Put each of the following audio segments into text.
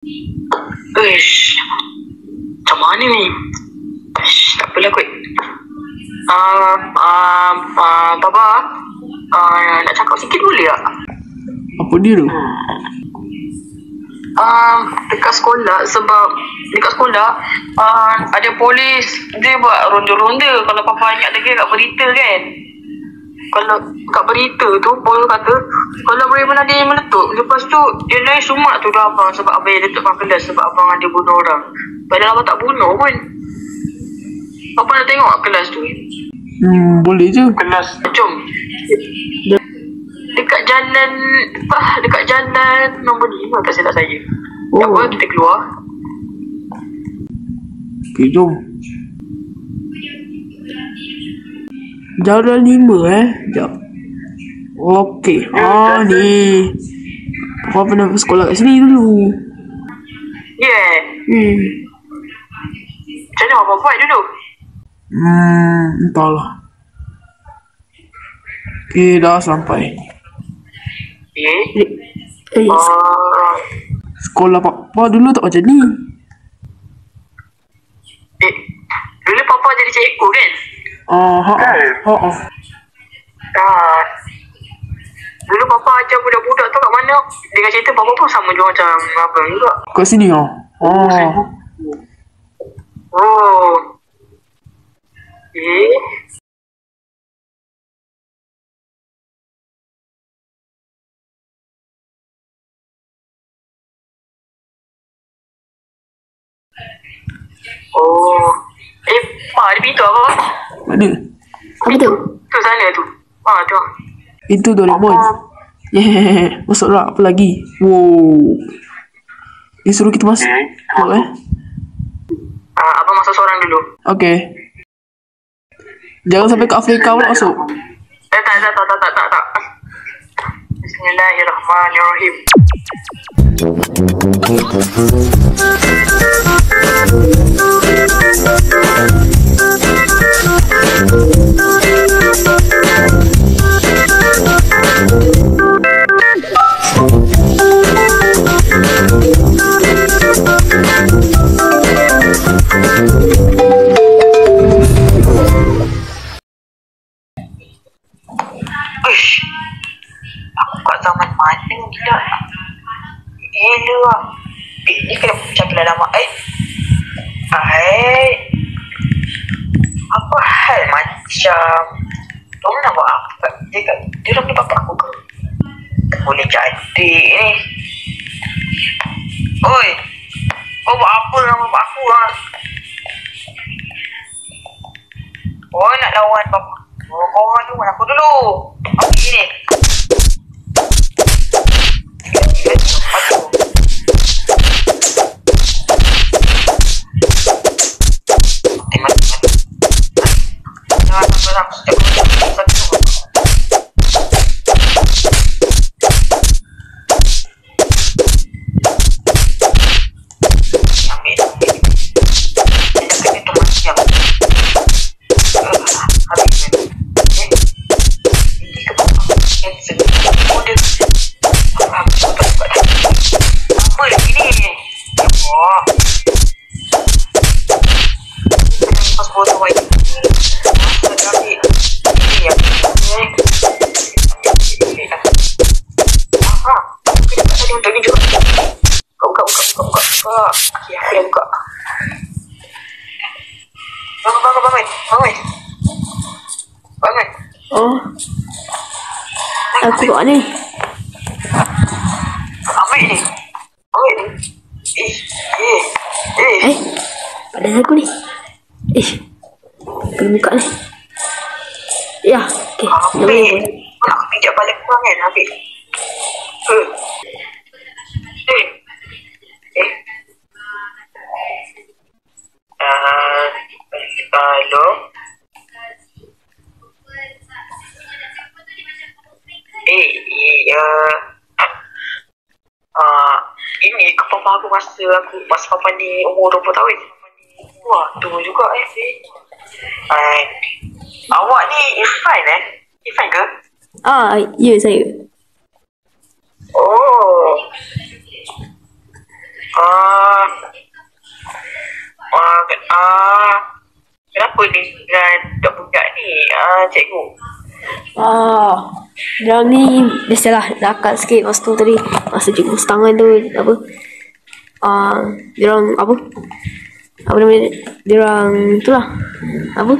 Uish, macam mana ni? Tak apalah kot. Papa, nak cakap sikit boleh tak? Apa dia tu? Dekat sekolah, sebab dekat sekolah ada polis, dia buat ronda-ronda. Kalau papa ingat lagi kat berita kan, kalau kat berita tu polis kata kalau boleh mana dia meletup, lepas tu dia naik sumak tu dah abang sebab abang yang letupkan kelas sebab abang ada bunuh orang. Padahal abang tak bunuh pun. Apa nak tengok kelas tu? Boleh je. Kelas, jom. Dekat jalan nombor 5 tak silap saya. Tak apa, kita keluar. Okay, jom. Jalan 5 Sekejap. Okay. Ni Papa pernah ke sekolah kat sini dulu. Yeah. Macam mana Papa buat dulu? Entahlah. Okay, dah sampai. Sekolah Papa dulu tak macam ni. Dulu Papa jadi cikgu kan? Dulu Papa ajar budak-budak tu kat mana? Dengan cerita Papa pun sama juga macam abang juga. Kat sini Pak, ada pintu apa? Mana? Apa tu? Tu sana tu. Tu. Pintu Doraemon. Masuklah, apa lagi? Wow. Dia suruh kita masuk. Abang masuk seorang dulu. Okay. Jangan sampai ke Afrika pula masuk. Tak. Bismillahirrahmanirrahim. Aku kat zaman mana gila. Gila lah. Ni kena macam lama. Apa hal macam Diorang nak buat apa? Dia orang ni bapak aku ke? Boleh jadi ni. Oi, kau buat apa dengan bapak aku lah? Oh, nak lawan bapak. Kau orang lawan aku dulu. Apa ni? Okay, aku dah buka. Bangun. Aku buat ni. Ambil ni. Badan aku ni. Kena buka ni. Ya, okay. Ambil. Aku pijak balik kurang kan, ambil. Halo. Ini papa aku masa papa ni umur 20 tahun. Wah, tua juga Awak ni Irfan Irfan ke? Ya saya. Oh. Ah, kenapa ni dengan budak ni, cikgu? Diorang ni biasalah nakal sikit. Lepas tu tadi masa cikgu setangan tu apa, diorang apa namanya, diorang tu lah apa,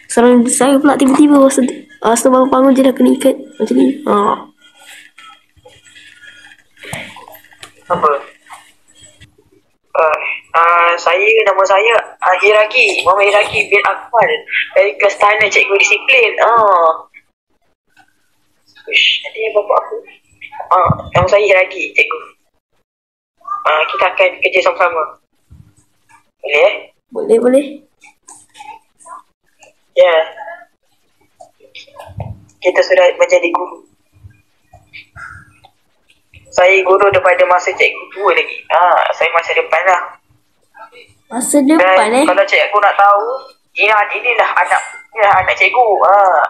serang saya pula tiba-tiba. Masa tu baru bangun je dah kena ikat macam ni. Apa? Nama saya Hiragi, Muhammad Hiragi bin Akmal dari kelas tanah cikgu disiplin. Nanti bapak aku. Nama saya Hiragi, cikgu. Kita akan kerja sama-sama. Boleh? Boleh. Ya. Kita sudah menjadi guru. Saya guru daripada masa cikgu tua lagi. Saya masa depan lah. Masa depan Dan kalau cikgu nak tahu, inilah anak cikgu.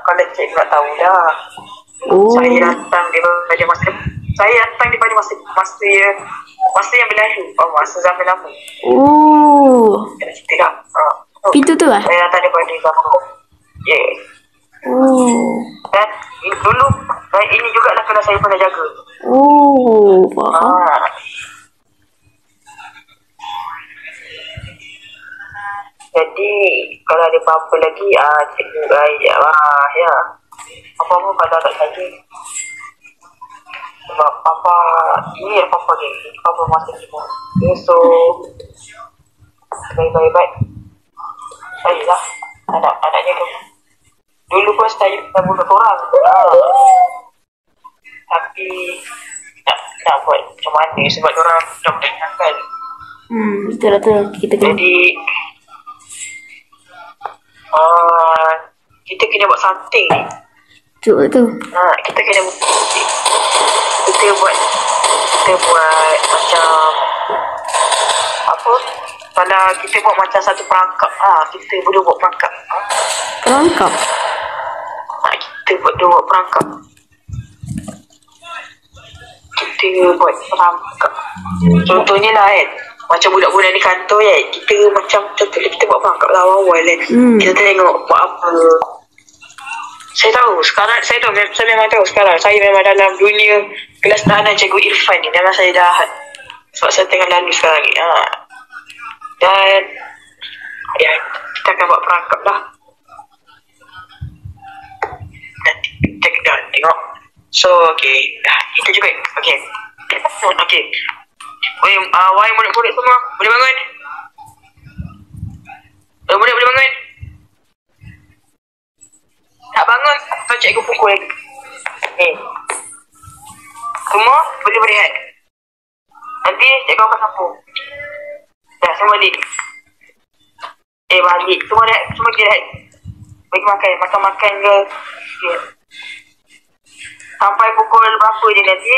Kalau cikgu nak tahu dah. Saya datang daripada masa depan. Saya datang daripada masa yang berlalu. Masa zaman lama. Kena cerita dah. Pintu tu lah? Saya datang daripada zaman. Ya. Dan dulu ini jugalah kalau saya pernah jaga. Faham. Jadi kalau ada apa-apa lagi, cikgu ya. Apa-apa pada anak saya. Sebab papa ini apa-apa ni. Papa masa cikgu. So baik-baik. Saya lah anak-anaknya tu. Dulu pun saya bunuh orang. Tapi nak buat macam mana sebab orang dah mendengarkan. Betul. Kita kena. Jadi kita kena buat something ni. Betul. Kita kena kita buat macam apa, kalau kita buat macam satu perangkap, kita boleh buat perangkap. Kita buat perangkap. Kita buat perangkap. Contohnya lah kan, macam budak-budak di kantor kan, kita macam contohnya kita buat perangkap lah awal kan. Kita tengok buat apa. Saya tahu sekarang, saya memang tahu sekarang saya memang dalam dunia kelas tahanan cikgu Irfan ni. Memang saya dah, sebab saya tengah lalu sekarang ni. Dan ya, kita akan buat perangkap lah. Nanti kita tengok. So okay, itu juga. Okay. Wahai murid-murid semua, boleh bangun? Boleh bangun? Tak bangun atau cikgu pukul lagi. Semua boleh berehat. Nanti cikgu akan sapu. Dah, semua balik. Balik. Semua rehat. Semua pergi rehat. Bagi makan. Makan ke. Okay. Sampai pukul berapa je nanti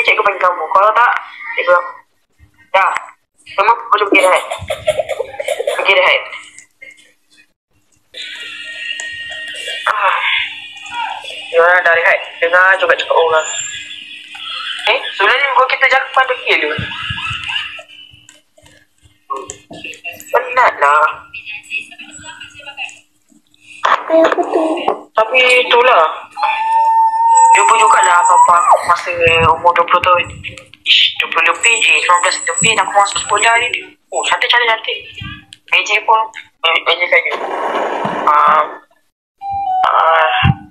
cikgu panggil kamu. Kalau tak, cikgu aku. Dah. Semua boleh pergi rehat. Pergi rehat. Diorang dah rehat. Dengar juga cakap orang. Sebenarnya kita jaga pandai dulu. Penat lah. Apa tu? Tapi itulah. Dia pun jugalah apa-apa masa umur 20 tahun. 20 lebih je. 19 lebih nak masuk sekolah ni. Cantik. Meja pun meja kayu.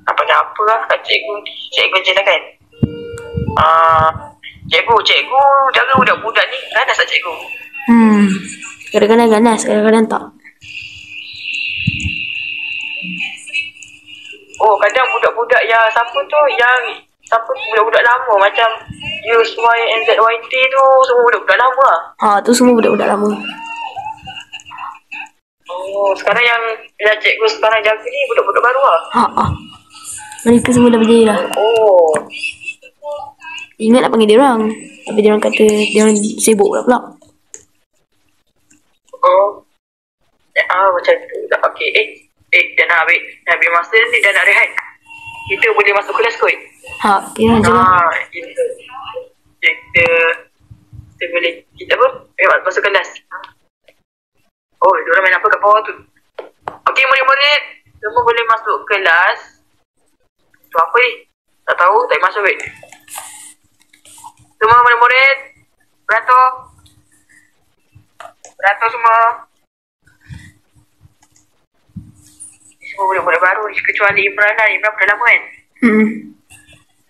Apa lah kat cikgu je lah kan. Cikgu jaga budak-budak ni. Ganas tak cikgu? Kadang-kadang ganas, kadang-kadang tak. Kadang budak-budak yang siapa budak-budak lama macam USYNZYT tu, semua budak-budak lama lah. Tu semua budak-budak lama. Sekarang yang cikgu sekarang jaga ni budak-budak baru lah. Mereka semua dah berjaya lah. Ingat nak panggil dia orang, tapi dia orang kata dia orang sibuk pula. Macam tu. Okey. Dah nak habis masa ni, dah nak rehat. Kita boleh masuk kelas kot. Kira je lah. kita boleh kita apa? Masuk kelas. Oh, diorang main apa kat bawah tu? Okey, murid-murid, semua boleh masuk kelas. Tu apa ni? Tak tahu, tak masuk weh. Semua murid-murid, beratur. Beratur semua. Semua murid-murid baru ni kecuali Imran lah. Imran dah lama kan?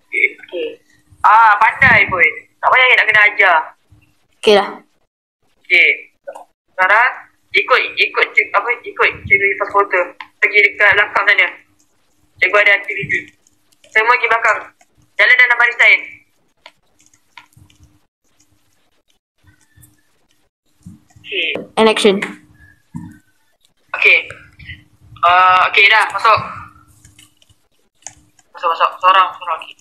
Okey. Pandai pun. Tak payah nak kena ajar. Okey lah. Okey. Sekarang ikut cikgu Ifas Porter. Pergi dekat belakang sana. Cikgu ada aktiviti. Semua pergi belakang. Jalan dalam barisan. Okey. And action. Okey. Okey dah masuk. Masuk. Seorang. Okey.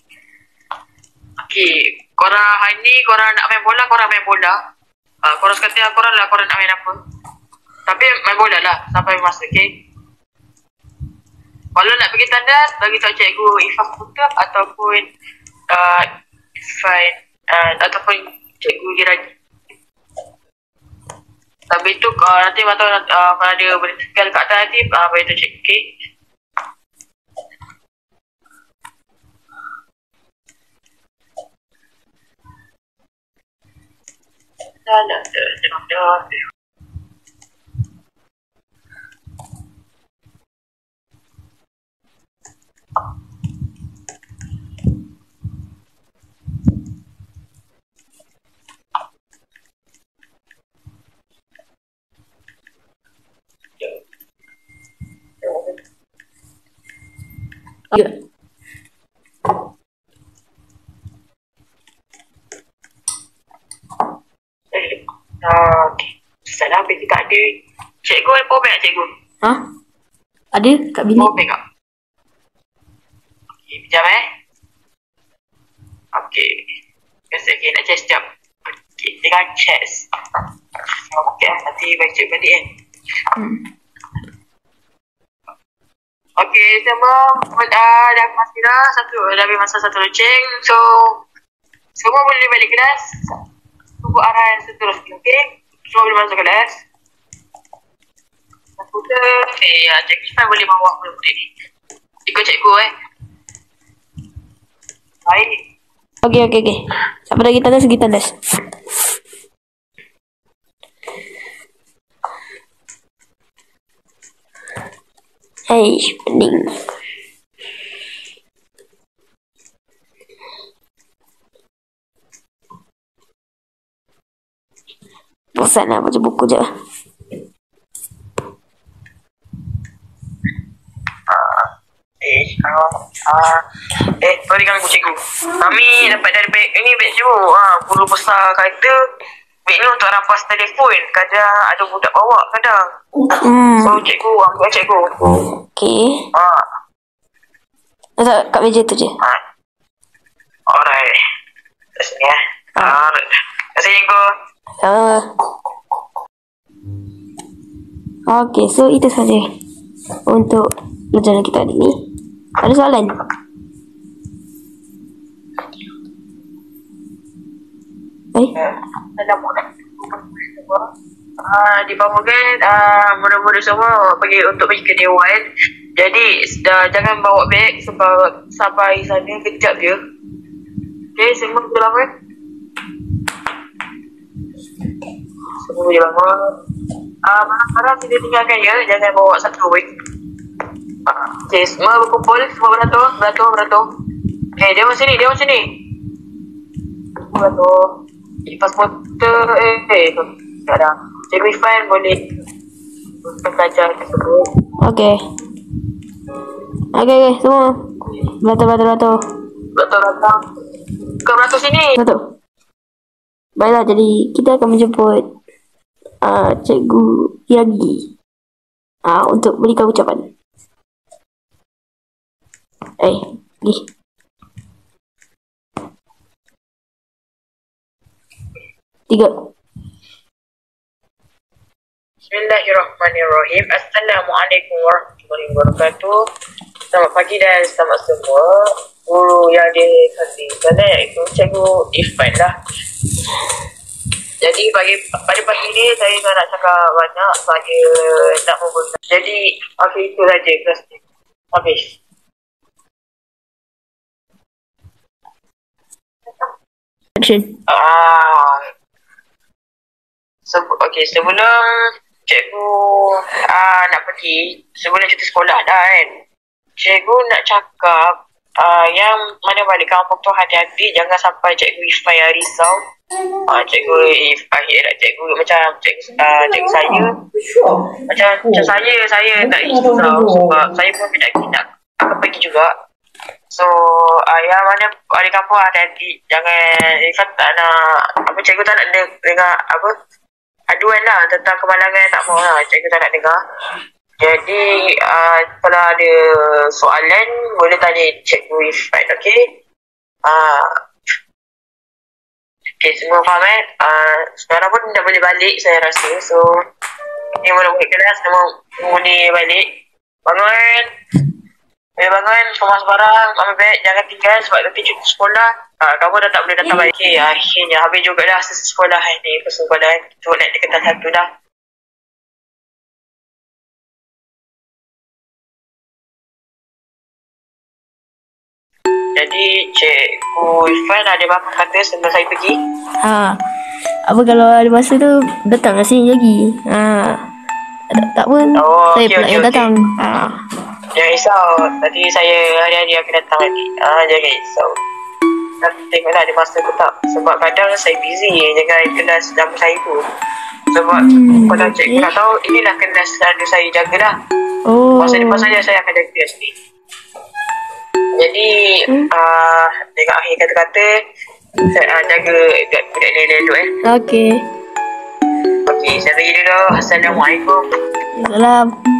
Okey. Korang hari ni korang nak main bola, korang main bola. Korang sekata korang lah korang nak main apa. Tapi main bola lah sampai masa, okey. Kalau nak pergi tandas, bagi tahu cikgu Ifas Putra ataupun ataupun cikgu Girani. Tapi tu nanti kalau ada bertinggal kat atas nanti bagi tahu cikgu, okey. Dah. Ya. Okey. Salah habis tak ada. Cikgu ada power bank tak cikgu? Ha? Ada kat bilik. Power bank tak? Okey, sekejap Okey. Biasa nak chest sekejap. Okey, dengan chest. Okey, nanti bagi cikgu balik kan. Okey, semua dah masih dah habis masa satu loceng. So, semua boleh balik kelas. Tunggu arahan seterusnya, okey? Semua boleh masuk kelas. Cikgu Ifan boleh bawa murid-murid ni. Ikut cikgu Baik. Okey. Siapa dah pergi tandas? Pening. Bosan nak baca buku je. Sorry ganggu cikgu. Kami dapat dari beg ini beg cikgu. Guru besar kata beg ni untuk rampas telefon. Kadang ada budak bawa kadang. So cikgu ambil cikgu. Okey. Letak kat meja tu je. Alright. Kat sini Terima kasih cikgu. Okey, so itu saja untuk pelajaran kita hari ni. Ada soalan? Dibangunkan murid-murid semua pergi ke dewan. Jadi jangan bawa beg sebab sampai sana kejap je. Okay, semua boleh bangun. Semua boleh bangun. Barang-barang sila tinggalkan ya. Jangan bawa satu beg. Okay, semua berkumpul. Semua beratur. Okay, dia macam sini. Beratur. Lepas motor tak ada. Cikgu Ifan boleh belajar tersebut. Okey, semua beratur. Kau beratur sini. Betul. Baiklah, jadi kita akan menjemput Cikgu Yagi untuk berikan ucapan. Pergi. Tiga. Bismillahirrahmanirrahim. Assalamualaikum warahmatullahi wabarakatuh. Selamat pagi dan selamat semua. Guru yang dikasihi iaitu Cikgu Ifan lah. Jadi pada pagi ni saya tak nak cakap banyak. Saya nak membuka. Jadi itu saja kelas ni. Habis. Action. Sebelum cikgu nak pergi, sebelum cuti sekolah dah kan, cikgu nak cakap yang mana balik kampung tu hati-hati, jangan sampai cikgu Ifai yang risau. Cikgu Ifai cikgu macam cikgu saya macam saya tak risau sebab saya pun nak akan pergi juga. So yang mana balik kampung hati-hati, jangan Ifai tak nak cikgu tak nak dengar aduan lah tentang kemalangan, tak mahu lah cikgu tak nak dengar. Jadi kalau ada soalan boleh tanya cikgu Ifai, okey? Okey, semua faham kan? Sekarang pun dah boleh balik saya rasa. So ni murid-murid kelas semua ni balik. Bangun. Bangun, kemas barang, ambil beg, jangan tinggal sebab nanti cuti sekolah. Kamu dah tak boleh datang balik. Okay, akhirnya habis juga dah sesi sekolah ni. Sekolah tu naik di kelas 1 dah. Jadi cikgu Irfan ada apa kata sebelum saya pergi? Apa kalau ada masa tu datang kat sini lagi. Tak pun saya pula yang datang. Jangan risau. Nanti saya hari-hari akan datang lagi. Jangan risau. Nanti tengoklah ada masa ke tak. Sebab kadang saya busy dengan kelas nama saya tu. Sebab kalau cikgu nak tahu, inilah kelas ada saya jaga dah. Masa depan saya akan jaga sendiri. Jadi dengan akhir kata-kata, saya jaga budak ni elok Okey, saya pergi dulu. Assalamualaikum. Salam.